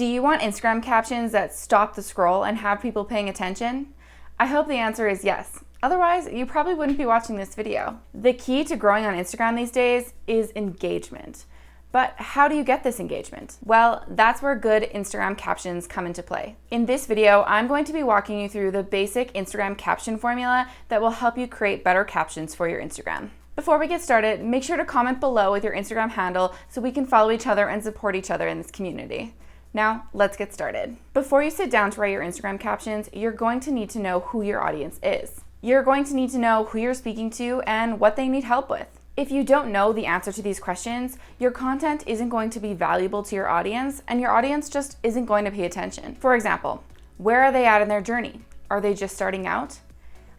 Do you want Instagram captions that stop the scroll and have people paying attention? I hope the answer is yes. Otherwise, you probably wouldn't be watching this video. The key to growing on Instagram these days is engagement. But how do you get this engagement? Well, that's where good Instagram captions come into play. In this video, I'm going to be walking you through the basic Instagram caption formula that will help you create better captions for your Instagram. Before we get started, make sure to comment below with your Instagram handle so we can follow each other and support each other in this community. Now, let's get started. Before you sit down to write your Instagram captions, you're going to need to know who your audience is. You're going to need to know who you're speaking to and what they need help with. If you don't know the answer to these questions, your content isn't going to be valuable to your audience, and your audience just isn't going to pay attention. For example, where are they at in their journey? Are they just starting out?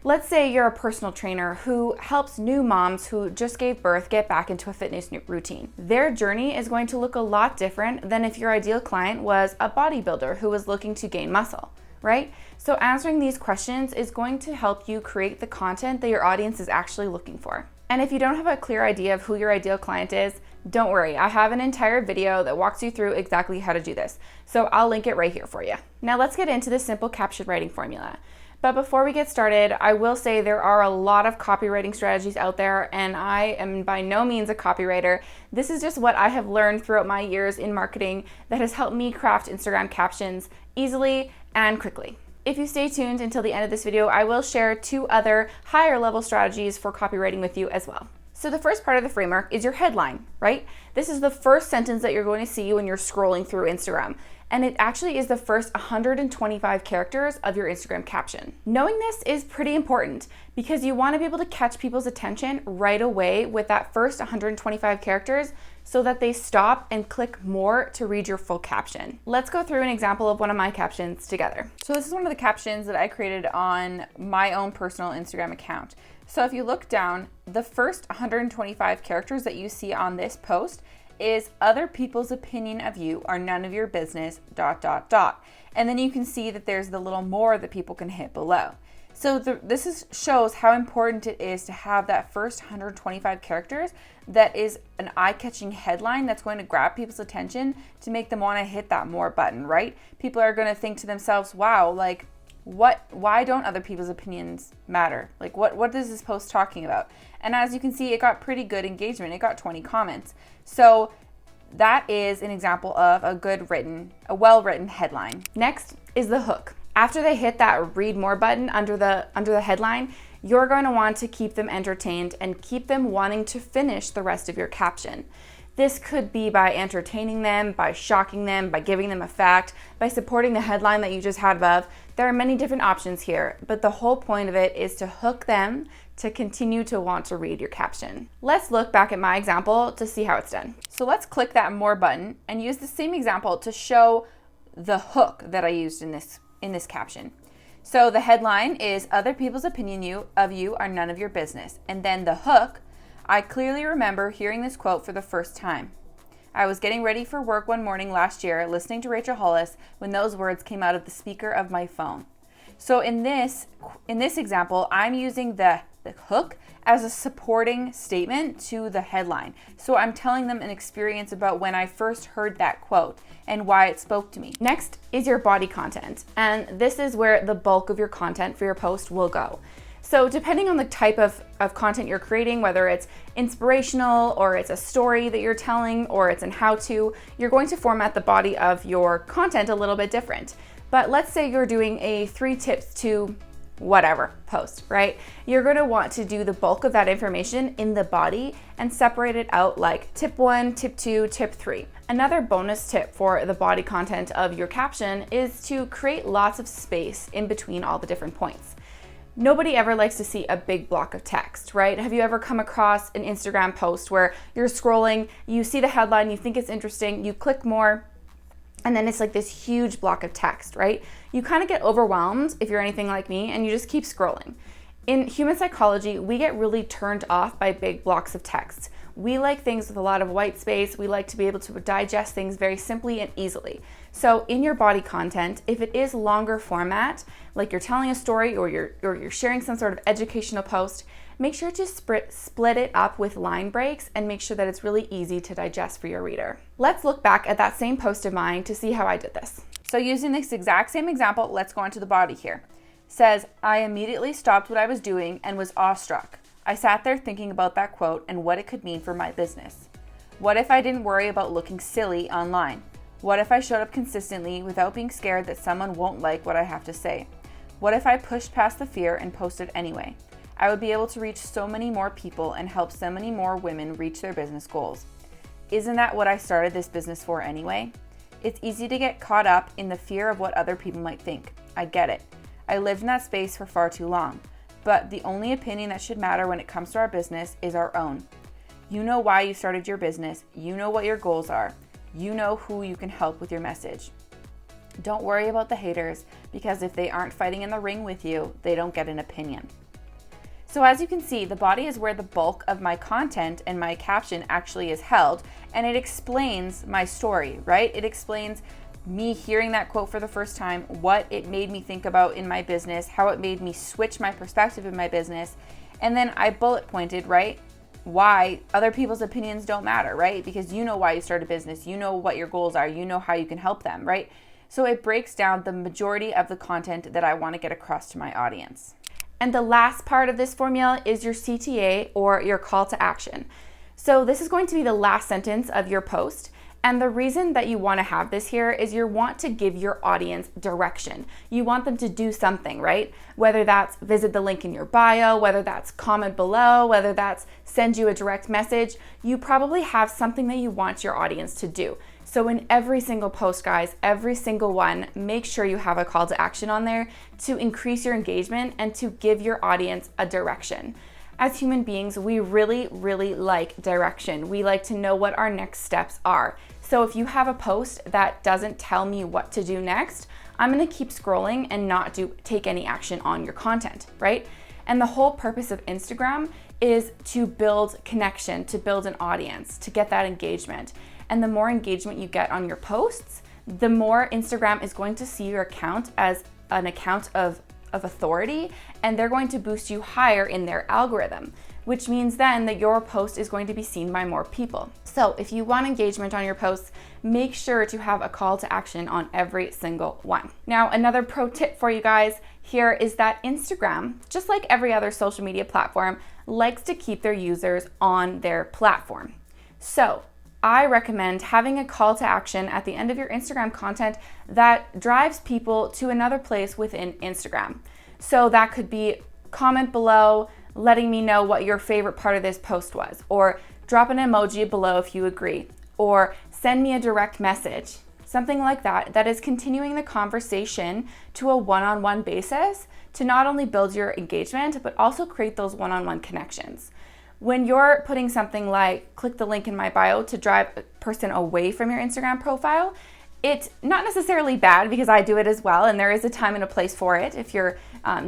Let's say you're a personal trainer who helps new moms who just gave birth get back into a fitness routine. Their journey is going to look a lot different than if your ideal client was a bodybuilder who was looking to gain muscle, right? So answering these questions is going to help you create the content that your audience is actually looking for. And if you don't have a clear idea of who your ideal client is, don't worry, I have an entire video that walks you through exactly how to do this. So I'll link it right here for you. Now let's get into the simple caption writing formula. But before we get started, I will say there are a lot of copywriting strategies out there, and I am by no means a copywriter. This is just what I have learned throughout my years in marketing that has helped me craft Instagram captions easily and quickly. If you stay tuned until the end of this video, I will share 2 other higher level strategies for copywriting with you as well. So the first part of the framework is your headline, right? This is the first sentence that you're going to see when you're scrolling through Instagram. And it actually is the first 125 characters of your Instagram caption. Knowing this is pretty important because you want to be able to catch people's attention right away with that first 125 characters so that they stop and click more to read your full caption. Let's go through an example of one of my captions together. So this is one of the captions that I created on my own personal Instagram account. So if you look down, the first 125 characters that you see on this post is other people's opinion of you are none of your business, ... And then you can see that there's the little more that people can hit below. So this shows how important it is to have that first 125 characters that is an eye-catching headline that's going to grab people's attention to make them want to hit that more button, right? People are going to think to themselves, wow, like, why don't other people's opinions matter? Like, what is this post talking about? And as you can see, it got pretty good engagement. It got 20 comments. So that is an example of a well-written headline. Next is the hook. After they hit that read more button under the headline, you're going to want to keep them entertained and keep them wanting to finish the rest of your caption. This could be by entertaining them, by shocking them, by giving them a fact, by supporting the headline that you just had above. There are many different options here, but the whole point of it is to hook them to continue to want to read your caption. Let's look back at my example to see how it's done. So let's click that more button and use the same example to show the hook that I used in this caption. So the headline is other people's opinion of you are none of your business. And then the hook, I clearly remember hearing this quote for the first time. I was getting ready for work one morning last year, listening to Rachel Hollis, when those words came out of the speaker of my phone. So in this example, I'm using the hook as a supporting statement to the headline. So I'm telling them an experience about when I first heard that quote and why it spoke to me. Next is your body content. And this is where the bulk of your content for your post will go. So depending on the type of content you're creating, whether it's inspirational or it's a story that you're telling or it's an how-to, you're going to format the body of your content a little bit different. But let's say you're doing a 3 tips to whatever post, right? You're going to want to do the bulk of that information in the body and separate it out like tip 1, tip 2, tip 3. Another bonus tip for the body content of your caption is to create lots of space in between all the different points. Nobody ever likes to see a big block of text, right? Have you ever come across an Instagram post where you're scrolling, you see the headline, you think it's interesting, you click more, and then it's like this huge block of text, right? You kind of get overwhelmed if you're anything like me and you just keep scrolling. In human psychology, we get really turned off by big blocks of text. We like things with a lot of white space. We like to be able to digest things very simply and easily. So in your body content, if it is longer format, like you're telling a story or you're sharing some sort of educational post, make sure to split it up with line breaks and make sure that it's really easy to digest for your reader. Let's look back at that same post of mine to see how I did this. So using this exact same example, let's go into the body here. It says, I immediately stopped what I was doing and was awestruck. I sat there thinking about that quote and what it could mean for my business. What if I didn't worry about looking silly online? What if I showed up consistently without being scared that someone won't like what I have to say? What if I pushed past the fear and posted anyway? I would be able to reach so many more people and help so many more women reach their business goals. Isn't that what I started this business for anyway? It's easy to get caught up in the fear of what other people might think. I get it. I lived in that space for far too long. But the only opinion that should matter when it comes to our business is our own. You know why you started your business. You know what your goals are. You know who you can help with your message. Don't worry about the haters, because if they aren't fighting in the ring with you, they don't get an opinion. So as you can see, the body is where the bulk of my content and my caption actually is held, and it explains my story, right? It explains me hearing that quote for the first time, what it made me think about in my business, how it made me switch my perspective in my business, and then I bullet pointed, right? Why other people's opinions don't matter, right? Because you know why you start a business, you know what your goals are, you know how you can help them, right? So it breaks down the majority of the content that I want to get across to my audience. And the last part of this formula is your CTA, or your call to action. So this is going to be the last sentence of your post. And the reason that you want to have this here is you want to give your audience direction. You want them to do something, right? Whether that's visit the link in your bio, whether that's comment below, whether that's send you a direct message, you probably have something that you want your audience to do. So in every single post, guys, every single one, make sure you have a call to action on there to increase your engagement and to give your audience a direction. As human beings, we really, really like direction. We like to know what our next steps are. So if you have a post that doesn't tell me what to do next, I'm gonna keep scrolling and not take any action on your content, right? And the whole purpose of Instagram is to build connection, to build an audience, to get that engagement. And the more engagement you get on your posts, the more Instagram is going to see your account as an account of authority, and they're going to boost you higher in their algorithm, which means then that your post is going to be seen by more people. So if you want engagement on your posts, make sure to have a call to action on every single one. Now, another pro tip for you guys here is that Instagram, just like every other social media platform, likes to keep their users on their platform. So I recommend having a call to action at the end of your Instagram content that drives people to another place within Instagram. So that could be comment below, letting me know what your favorite part of this post was, or drop an emoji below if you agree, or send me a direct message, something like that, that is continuing the conversation to a one-on-one basis to not only build your engagement, but also create those one-on-one connections. When you're putting something like, click the link in my bio to drive a person away from your Instagram profile, it's not necessarily bad, because I do it as well, and there is a time and a place for it. If you're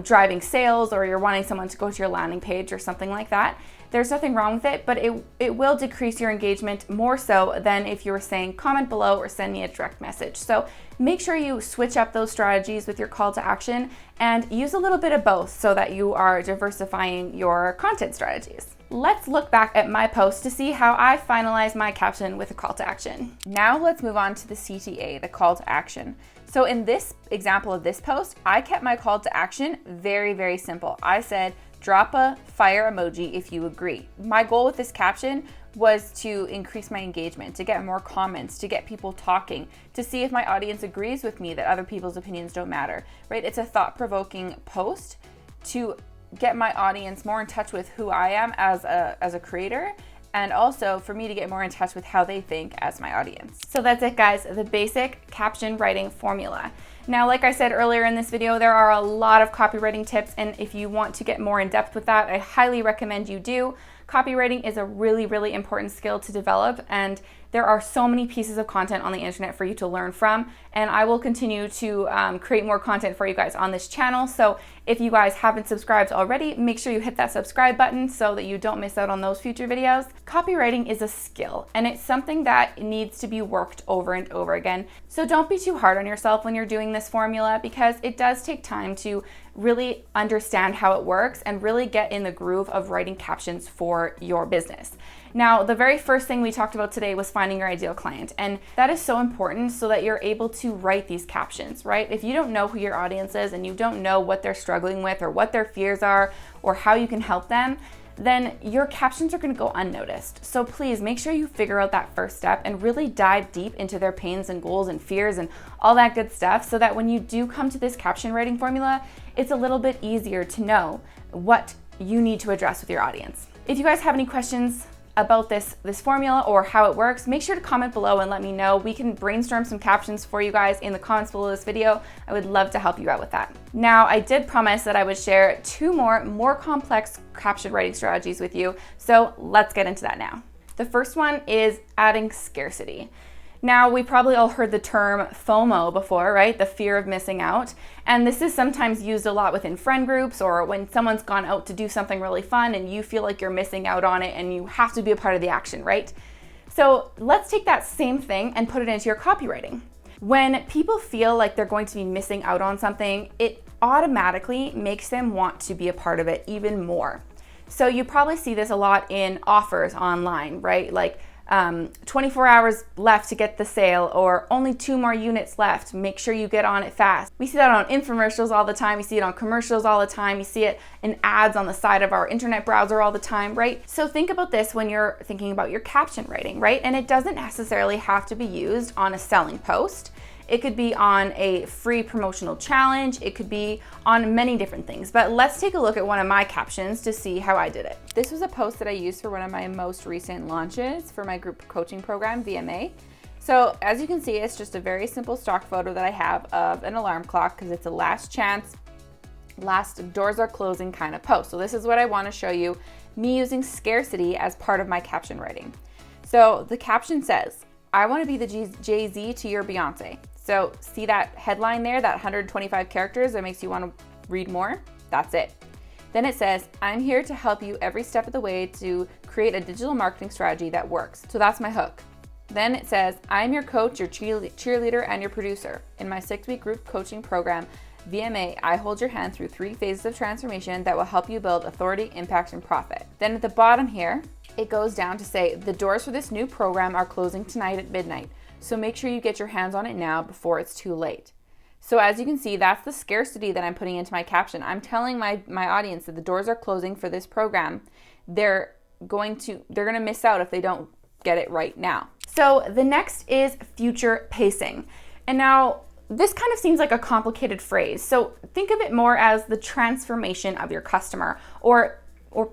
driving sales, or you're wanting someone to go to your landing page or something like that, there's nothing wrong with it, but it will decrease your engagement more so than if you were saying comment below or send me a direct message. So make sure you switch up those strategies with your call to action and use a little bit of both so that you are diversifying your content strategies. Let's look back at my post to see how I finalized my caption with a call to action. Now let's move on to the CTA, the call to action. So in this example of this post, I kept my call to action very, very simple. I said, drop a fire emoji if you agree. My goal with this caption was to increase my engagement, to get more comments, to get people talking, to see if my audience agrees with me that other people's opinions don't matter, right? It's a thought-provoking post to get my audience more in touch with who I am as a creator, and also for me to get more in touch with how they think as my audience. So that's it, guys, the basic caption writing formula. Now, like I said earlier in this video, there are a lot of copywriting tips, and if you want to get more in depth with that, I highly recommend you do. Copywriting is a really, really important skill to develop, and There are so many pieces of content on the internet for you to learn from, and I will continue to create more content for you guys on this channel. So if you guys haven't subscribed already, make sure you hit that subscribe button so that you don't miss out on those future videos. Copywriting is a skill, and it's something that needs to be worked over and over again. So don't be too hard on yourself when you're doing this formula, because it does take time to really understand how it works and really get in the groove of writing captions for your business. Now, the very first thing we talked about today was finding your ideal client, and that is so important so that you're able to write these captions, right? If you don't know who your audience is and you don't know what they're struggling with or what their fears are or how you can help them, then your captions are going to go unnoticed. So please make sure you figure out that first step and really dive deep into their pains and goals and fears and all that good stuff, so that when you do come to this caption writing formula, it's a little bit easier to know what you need to address with your audience. If you guys have any questions about this formula or how it works, make sure to comment below and let me know. We can brainstorm some captions for you guys in the comments below this video. I would love to help you out with that. Now, I did promise that I would share two more complex caption writing strategies with you, so let's get into that now. The first one is adding scarcity. Now, we probably all heard the term FOMO before, right? The fear of missing out. And this is sometimes used a lot within friend groups, or when someone's gone out to do something really fun and you feel like you're missing out on it and you have to be a part of the action, right? So let's take that same thing and put it into your copywriting. When people feel like they're going to be missing out on something, it automatically makes them want to be a part of it even more. So you probably see this a lot in offers online, right? Like 24 hours left to get the sale, or only 2 more units left. Make sure you get on it fast. We see that on infomercials all the time. We see it on commercials all the time. You see it in ads on the side of our internet browser all the time, right? So think about this when you're thinking about your caption writing, right? And it doesn't necessarily have to be used on a selling post. It could be on a free promotional challenge. It could be on many different things. But let's take a look at one of my captions to see how I did it. This was a post that I used for one of my most recent launches for my group coaching program, VMA. So as you can see, it's just a very simple stock photo that I have of an alarm clock, because it's a last chance, last doors are closing kind of post. So this is what I want to show you, me using scarcity as part of my caption writing. So the caption says, I want to be the Jay-Z to your Beyonce. So see that headline there, that 125 characters that makes you want to read more? That's it. Then it says, I'm here to help you every step of the way to create a digital marketing strategy that works. So that's my hook. Then it says, I'm your coach, your cheerleader, and your producer. In my 6-week group coaching program, VMA, I hold your hand through 3 phases of transformation that will help you build authority, impact, and profit. Then at the bottom here, it goes down to say, the doors for this new program are closing tonight at midnight. So make sure you get your hands on it now before it's too late. So as you can see, that's the scarcity that I'm putting into my caption. I'm telling my audience that the doors are closing for this program. They're going to miss out if they don't get it right now. So the next is future pacing. And now this kind of seems like a complicated phrase. So think of it more as the transformation of your customer, or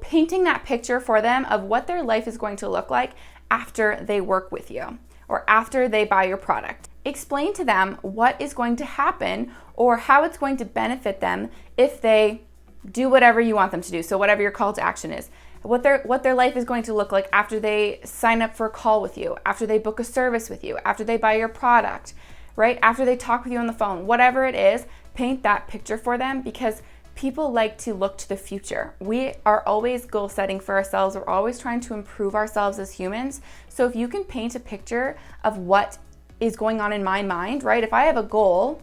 painting that picture for them of what their life is going to look like after they work with you or after they buy your product. Explain to them what is going to happen or how it's going to benefit them if they do whatever you want them to do. So whatever your call to action is, what their life is going to look like after they sign up for a call with you, after they book a service with you, after they buy your product, right? After they talk with you on the phone, whatever it is, paint that picture for them, because people like to look to the future. We are always goal setting for ourselves. We're always trying to improve ourselves as humans. So if you can paint a picture of what is going on in my mind, right? If I have a goal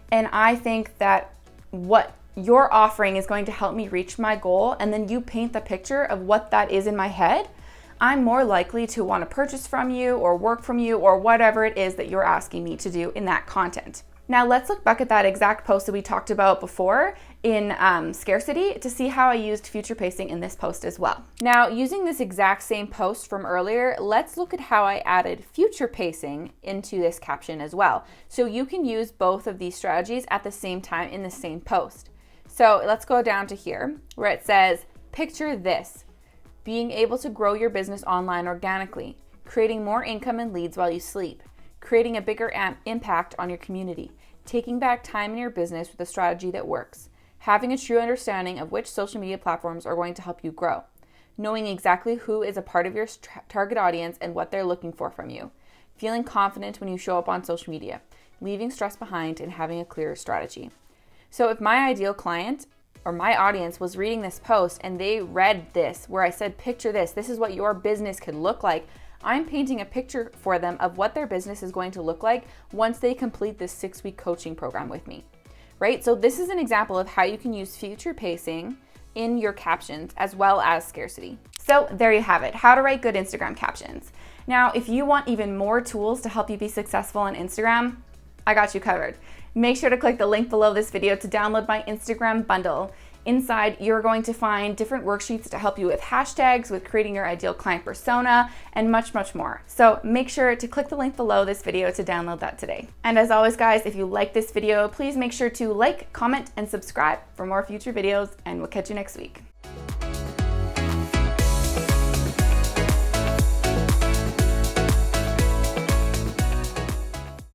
and I think that what your offering is going to help me reach my goal, and then you paint the picture of what that is in my head, I'm more likely to want to purchase from you or work from you or whatever it is that you're asking me to do in that content. Now let's look back at that exact post that we talked about before in scarcity to see how I used future pacing in this post as well. Now, using this exact same post from earlier, let's look at how I added future pacing into this caption as well. So you can use both of these strategies at the same time in the same post. So let's go down to here where it says, picture this, being able to grow your business online organically, creating more income and leads while you sleep, creating a bigger impact on your community, taking back time in your business with a strategy that works, having a true understanding of which social media platforms are going to help you grow, knowing exactly who is a part of your target audience and what they're looking for from you, feeling confident when you show up on social media, leaving stress behind, and having a clear strategy. So if my ideal client or my audience was reading this post and they read this, where I said, picture this, this is what your business could look like, I'm painting a picture for them of what their business is going to look like once they complete this 6-week coaching program with me, right? So this is an example of how you can use future pacing in your captions as well as scarcity. So there you have it, how to write good Instagram captions. Now, if you want even more tools to help you be successful on Instagram, I got you covered. Make sure to click the link below this video to download my Instagram bundle. Inside, you're going to find different worksheets to help you with hashtags, with creating your ideal client persona, and much, much more. So make sure to click the link below this video to download that today. And as always, guys, if you like this video, please make sure to like, comment, and subscribe for more future videos, and we'll catch you next week.